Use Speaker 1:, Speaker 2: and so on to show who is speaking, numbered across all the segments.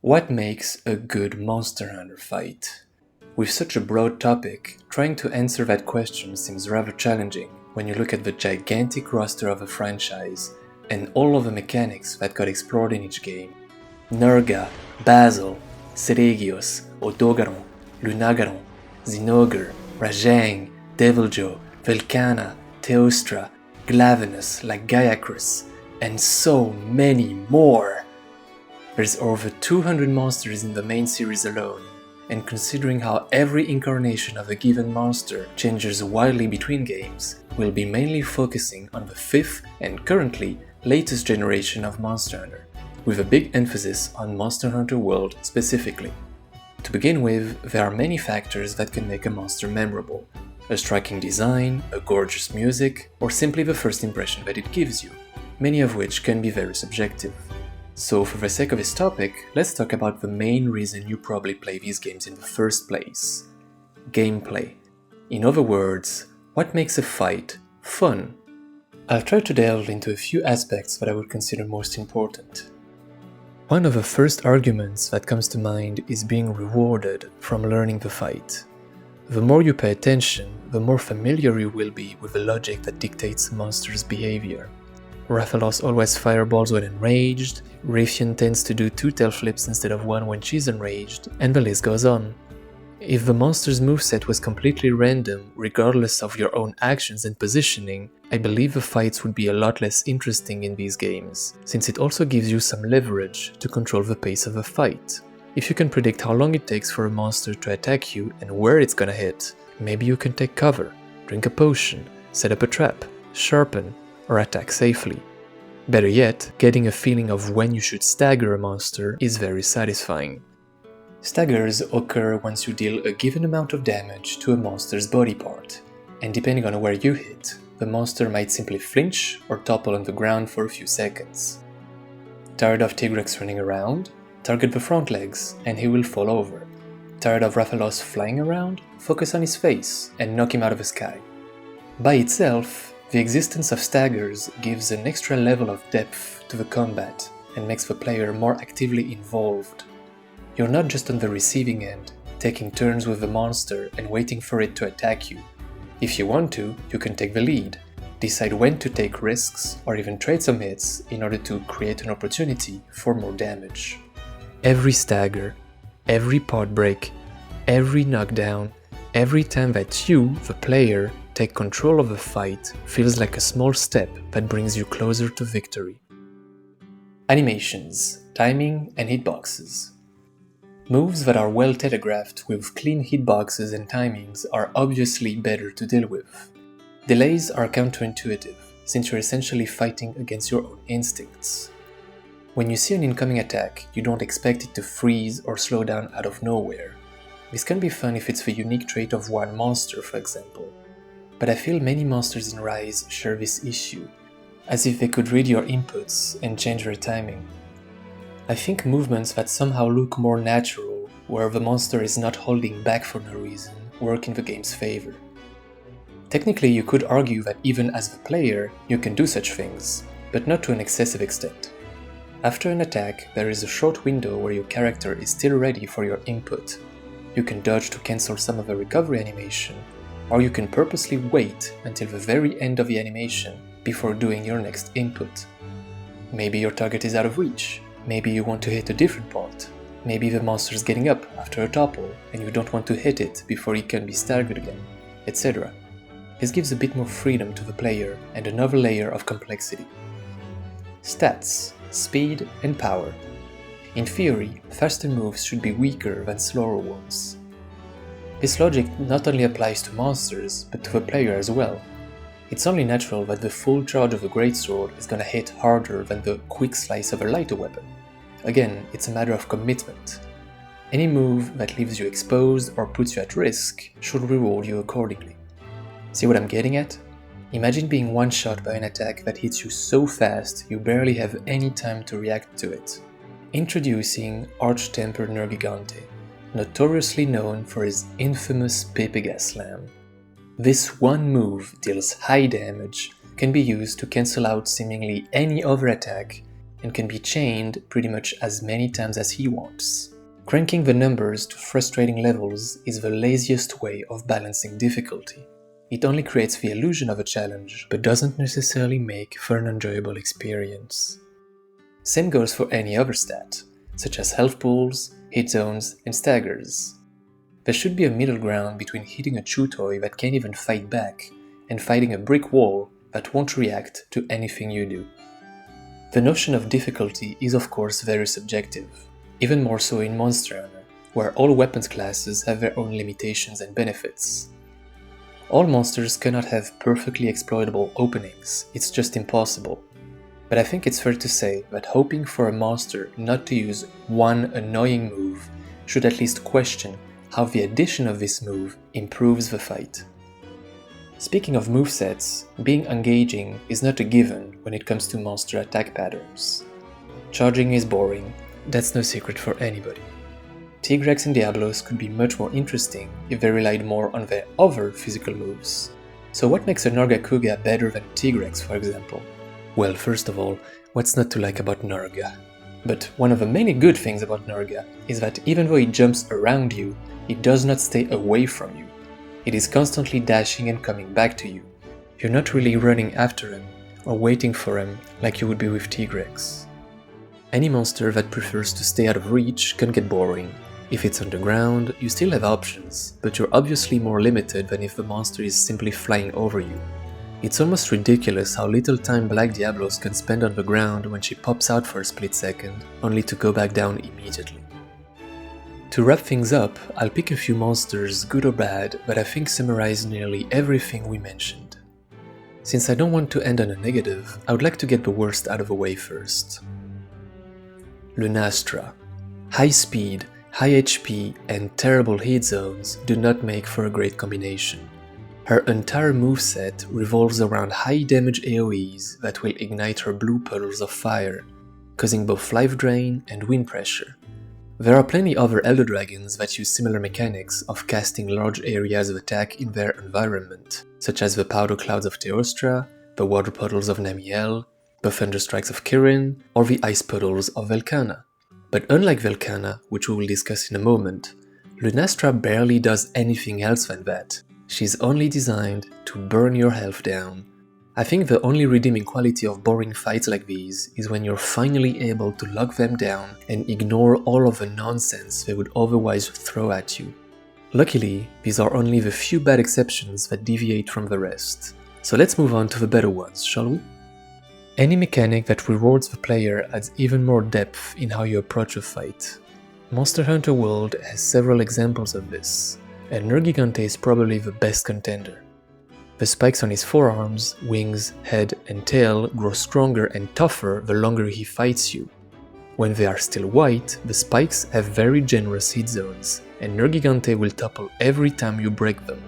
Speaker 1: What makes a good Monster Hunter fight? With such a broad topic, trying to answer that question seems rather challenging when you look at the gigantic roster of a franchise and all of the mechanics that got explored in each game. Nurga, Basil, Seregios, Odogaron, Lunagaron, Zinogre, Rajang, Deviljho, Velkhana, Teostra, Glavenus, Lagiacrus, and so many more! There's over 200 monsters in the main series alone, and considering how every incarnation of a given monster changes wildly between games, we'll be mainly focusing on the 5th and currently latest generation of Monster Hunter, with a big emphasis on Monster Hunter World specifically. To begin with, there are many factors that can make a monster memorable: a striking design, a gorgeous music, or simply the first impression that it gives you, many of which can be very subjective. So for the sake of this topic, let's talk about the main reason you probably play these games in the first place: gameplay. In other words, what makes a fight fun? I'll try to delve into a few aspects that I would consider most important. One of the first arguments that comes to mind is being rewarded from learning the fight. The more you pay attention, the more familiar you will be with the logic that dictates a monster's behavior. Rathalos always fireballs when enraged, Raytheon tends to do 2 tail flips instead of 1 when she's enraged, and the list goes on. If the monster's moveset was completely random, regardless of your own actions and positioning, I believe the fights would be a lot less interesting in these games, since it also gives you some leverage to control the pace of a fight. If you can predict how long it takes for a monster to attack you and where it's gonna hit, maybe you can take cover, drink a potion, set up a trap, sharpen, or attack safely. Better yet, getting a feeling of when you should stagger a monster is very satisfying. Staggers occur once you deal a given amount of damage to a monster's body part, and depending on where you hit, the monster might simply flinch or topple on the ground for a few seconds. Tired of Tigrex running around? Target the front legs and he will fall over. Tired of Rathalos flying around? Focus on his face and knock him out of the sky. By itself, the existence of staggers gives an extra level of depth to the combat and makes the player more actively involved. You're not just on the receiving end, taking turns with the monster and waiting for it to attack you. If you want to, you can take the lead, decide when to take risks, or even trade some hits in order to create an opportunity for more damage. Every stagger, every part break, every knockdown, every time that you, the player, take control of the fight feels like a small step that brings you closer to victory. Animations, timing, and hitboxes. Moves that are well telegraphed with clean hitboxes and timings are obviously better to deal with. Delays are counterintuitive, since you're essentially fighting against your own instincts. When you see an incoming attack, you don't expect it to freeze or slow down out of nowhere. This can be fun if it's the unique trait of one monster, for example. But I feel many monsters in Rise share this issue, as if they could read your inputs and change their timing. I think movements that somehow look more natural, where the monster is not holding back for no reason, work in the game's favor. Technically, you could argue that even as the player, you can do such things, but not to an excessive extent. After an attack, there is a short window where your character is still ready for your input. You can dodge to cancel some of the recovery animation, or you can purposely wait until the very end of the animation before doing your next input. Maybe your target is out of reach, maybe you want to hit a different part, maybe the monster's getting up after a topple and you don't want to hit it before it can be staggered again, etc. This gives a bit more freedom to the player and another layer of complexity. Stats, speed, and power. In theory, faster moves should be weaker than slower ones. This logic not only applies to monsters, but to the player as well. It's only natural that the full charge of a greatsword is gonna hit harder than the quick slice of a lighter weapon. Again, it's a matter of commitment. Any move that leaves you exposed or puts you at risk should reward you accordingly. See what I'm getting at? Imagine being one-shot by an attack that hits you so fast you barely have any time to react to it. Introducing Arch-Tempered Nergigante, notoriously known for his infamous Pepegas Slam. This one move deals high damage, can be used to cancel out seemingly any other attack, and can be chained pretty much as many times as he wants. Cranking the numbers to frustrating levels is the laziest way of balancing difficulty. It only creates the illusion of a challenge, but doesn't necessarily make for an enjoyable experience. Same goes for any other stat, such as health pools, hit zones, and staggers. There should be a middle ground between hitting a chew toy that can't even fight back and fighting a brick wall that won't react to anything you do. The notion of difficulty is of course very subjective, even more so in Monster Hunter, where all weapons classes have their own limitations and benefits. All monsters cannot have perfectly exploitable openings, it's just impossible. But I think it's fair to say that hoping for a monster not to use one annoying move should at least question how the addition of this move improves the fight. Speaking of movesets, being engaging is not a given when it comes to monster attack patterns. Charging is boring, that's no secret for anybody. Tigrex and Diablos could be much more interesting if they relied more on their other physical moves. So what makes a Nargacuga better than Tigrex, for example? Well, first of all, what's not to like about Narga? But one of the many good things about Narga is that even though it jumps around you, it does not stay away from you. It is constantly dashing and coming back to you. You're not really running after him or waiting for him like you would be with Tigrex. Any monster that prefers to stay out of reach can get boring. If it's underground, you still have options, but you're obviously more limited than if the monster is simply flying over you. It's almost ridiculous how little time Black Diablos can spend on the ground when she pops out for a split second, only to go back down immediately. To wrap things up, I'll pick a few monsters, good or bad, that I think summarize nearly everything we mentioned. Since I don't want to end on a negative, I would like to get the worst out of the way first. Lunastra. High speed, high HP, and terrible hit zones do not make for a great combination. Her entire moveset revolves around high damage AoEs that will ignite her blue puddles of fire, causing both life drain and wind pressure. There are plenty other Elder Dragons that use similar mechanics of casting large areas of attack in their environment, such as the Powder Clouds of Teostra, the Water Puddles of Namiel, the Thunderstrikes of Kirin, or the Ice Puddles of Velkhana. But unlike Velkhana, which we will discuss in a moment, Lunastra barely does anything else than that. She's only designed to burn your health down. I think the only redeeming quality of boring fights like these is when you're finally able to lock them down and ignore all of the nonsense they would otherwise throw at you. Luckily, these are only the few bad exceptions that deviate from the rest. So let's move on to the better ones, shall we? Any mechanic that rewards the player adds even more depth in how you approach a fight. Monster Hunter World has several examples of this, and Nergigante is probably the best contender. The spikes on his forearms, wings, head, and tail grow stronger and tougher the longer he fights you. When they are still white, the spikes have very generous hit zones, and Nergigante will topple every time you break them.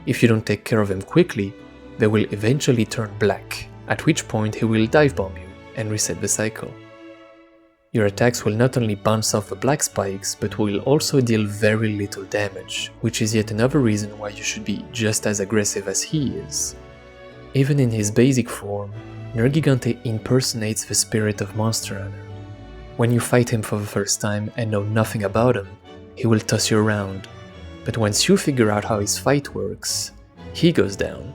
Speaker 1: If you don't take care of them quickly, they will eventually turn black, at which point he will dive bomb you and reset the cycle. Your attacks will not only bounce off the black spikes, but will also deal very little damage, which is yet another reason why you should be just as aggressive as he is. Even in his basic form, Nergigante impersonates the spirit of Monster Hunter. When you fight him for the first time and know nothing about him, he will toss you around, but once you figure out how his fight works, he goes down.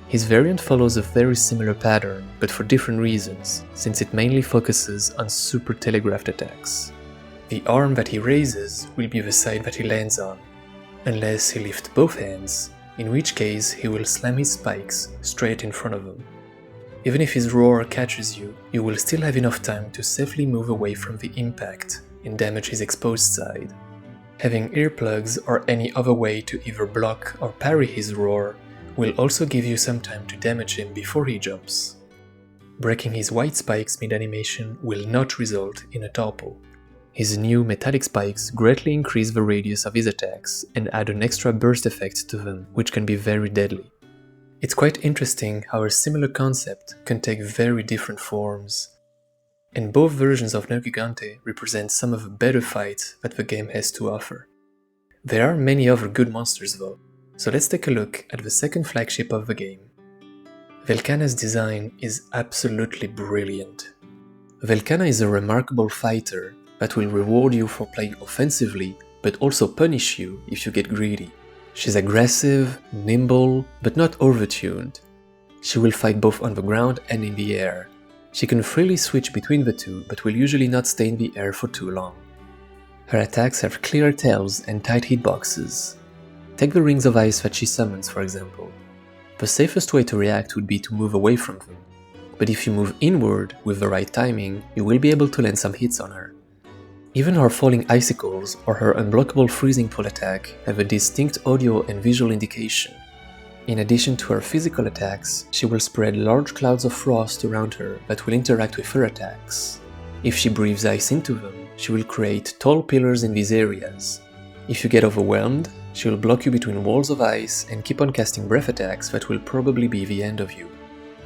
Speaker 1: His variant follows a very similar pattern, but for different reasons, since it mainly focuses on super telegraphed attacks. The arm that he raises will be the side that he lands on, unless he lifts both hands, in which case he will slam his spikes straight in front of him. Even if his roar catches you, you will still have enough time to safely move away from the impact and damage his exposed side. Having earplugs or any other way to either block or parry his roar will also give you some time to damage him before he jumps. Breaking his white spikes mid-animation will not result in a topple. His new metallic spikes greatly increase the radius of his attacks and add an extra burst effect to them, which can be very deadly. It's quite interesting how a similar concept can take very different forms. And both versions of Nergigante represent some of the better fights that the game has to offer. There are many other good monsters though, so let's take a look at the second flagship of the game. Velkhana's design is absolutely brilliant. Velkana is a remarkable fighter that will reward you for playing offensively, but also punish you if you get greedy. She's aggressive, nimble, but not overtuned. She will fight both on the ground and in the air. She can freely switch between the two, but will usually not stay in the air for too long. Her attacks have clear tails and tight hitboxes. Take the rings of ice that she summons, for example. The safest way to react would be to move away from them, but if you move inward with the right timing, you will be able to land some hits on her. Even her falling icicles or her unblockable freezing pull attack have a distinct audio and visual indication. In addition to her physical attacks, she will spread large clouds of frost around her that will interact with her attacks. If she breathes ice into them, she will create tall pillars in these areas. If you get overwhelmed, she will block you between walls of ice and keep on casting breath attacks that will probably be the end of you.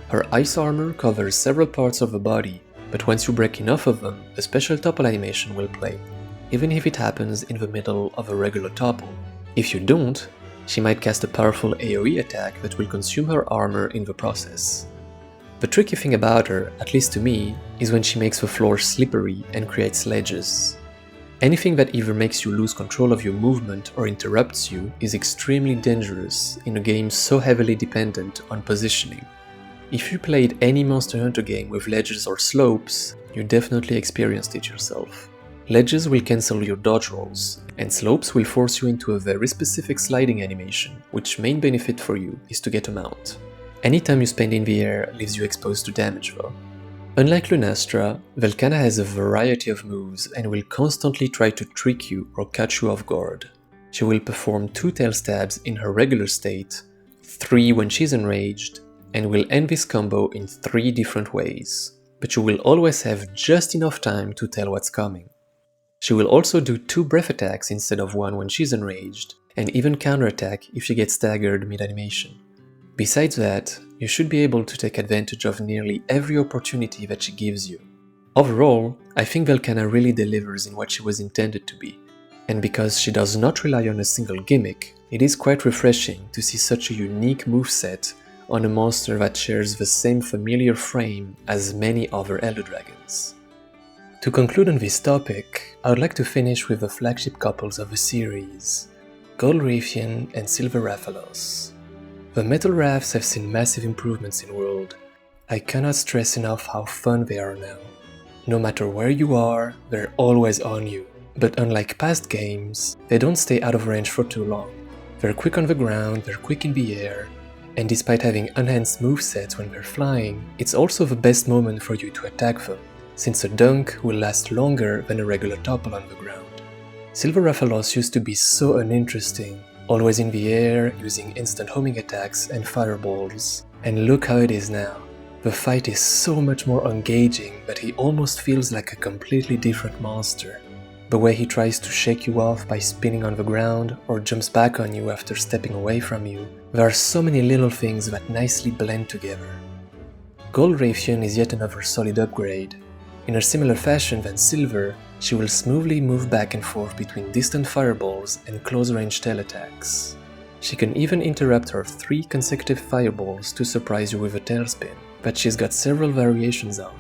Speaker 1: Her ice armor covers several parts of the body, but once you break enough of them, a special topple animation will play, even if it happens in the middle of a regular topple. If you don't, she might cast a powerful AoE attack that will consume her armor in the process. The tricky thing about her, at least to me, is when she makes the floor slippery and creates ledges. Anything that either makes you lose control of your movement or interrupts you is extremely dangerous in a game so heavily dependent on positioning. If you played any Monster Hunter game with ledges or slopes, you definitely experienced it yourself. Ledges will cancel your dodge rolls, and slopes will force you into a very specific sliding animation, which main benefit for you is to get a mount. Any time you spend in the air leaves you exposed to damage though. Unlike Lunastra, Velkana has a variety of moves and will constantly try to trick you or catch you off guard. She will perform 2 tail stabs in her regular state, 3 when she's enraged, and will end this combo in 3 different ways, but you will always have just enough time to tell what's coming. She will also do 2 breath attacks instead of 1 when she's enraged, and even counterattack if she gets staggered mid-animation. Besides that, you should be able to take advantage of nearly every opportunity that she gives you. Overall, I think Velkana really delivers in what she was intended to be, and because she does not rely on a single gimmick, it is quite refreshing to see such a unique moveset on a monster that shares the same familiar frame as many other Elder Dragons. To conclude on this topic, I would like to finish with the flagship couples of the series, Gold Raytheon and Silver Rathalos. The Metal Rafts have seen massive improvements in World. I cannot stress enough how fun they are now. No matter where you are, they're always on you. But unlike past games, they don't stay out of range for too long. They're quick on the ground, they're quick in the air, and despite having enhanced movesets when they're flying, it's also the best moment for you to attack them, since a dunk will last longer than a regular topple on the ground. Silver Rathalos used to be so uninteresting, always in the air, using instant homing attacks and fireballs, and look how it is now. The fight is so much more engaging that he almost feels like a completely different monster. The way he tries to shake you off by spinning on the ground or jumps back on you after stepping away from you, there are so many little things that nicely blend together. Gold Raytheon is yet another solid upgrade. In a similar fashion than Silver, she will smoothly move back and forth between distant fireballs and close-range tail attacks. She can even interrupt her 3 consecutive fireballs to surprise you with a tailspin, that she's got several variations of,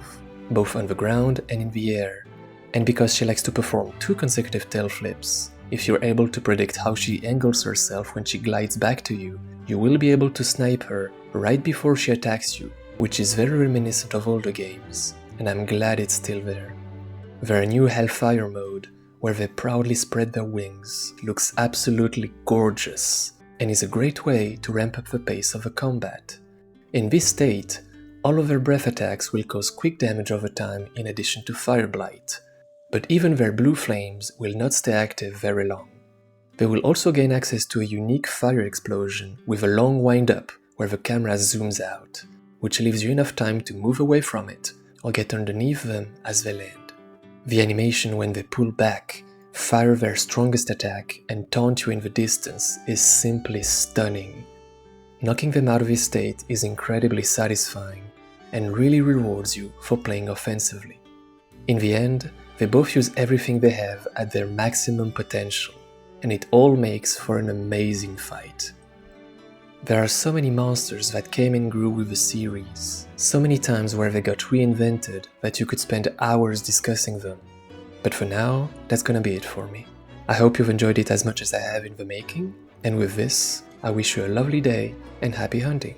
Speaker 1: both on the ground and in the air. And because she likes to perform 2 consecutive tail flips, if you're able to predict how she angles herself when she glides back to you, you will be able to snipe her right before she attacks you, which is very reminiscent of older games, and I'm glad it's still there. Their new Hellfire mode, where they proudly spread their wings, looks absolutely gorgeous, and is a great way to ramp up the pace of the combat. In this state, all of their breath attacks will cause quick damage over time in addition to Fire Blight, but even their blue flames will not stay active very long. They will also gain access to a unique fire explosion with a long wind-up where the camera zooms out, which leaves you enough time to move away from it or get underneath them as they land. The animation when they pull back, fire their strongest attack and taunt you in the distance is simply stunning. Knocking them out of this state is incredibly satisfying and really rewards you for playing offensively. In the end, they both use everything they have at their maximum potential, and it all makes for an amazing fight. There are so many monsters that came and grew with the series, so many times where they got reinvented that you could spend hours discussing them. But for now, that's gonna be it for me. I hope you've enjoyed it as much as I have in the making, and with this, I wish you a lovely day and happy hunting.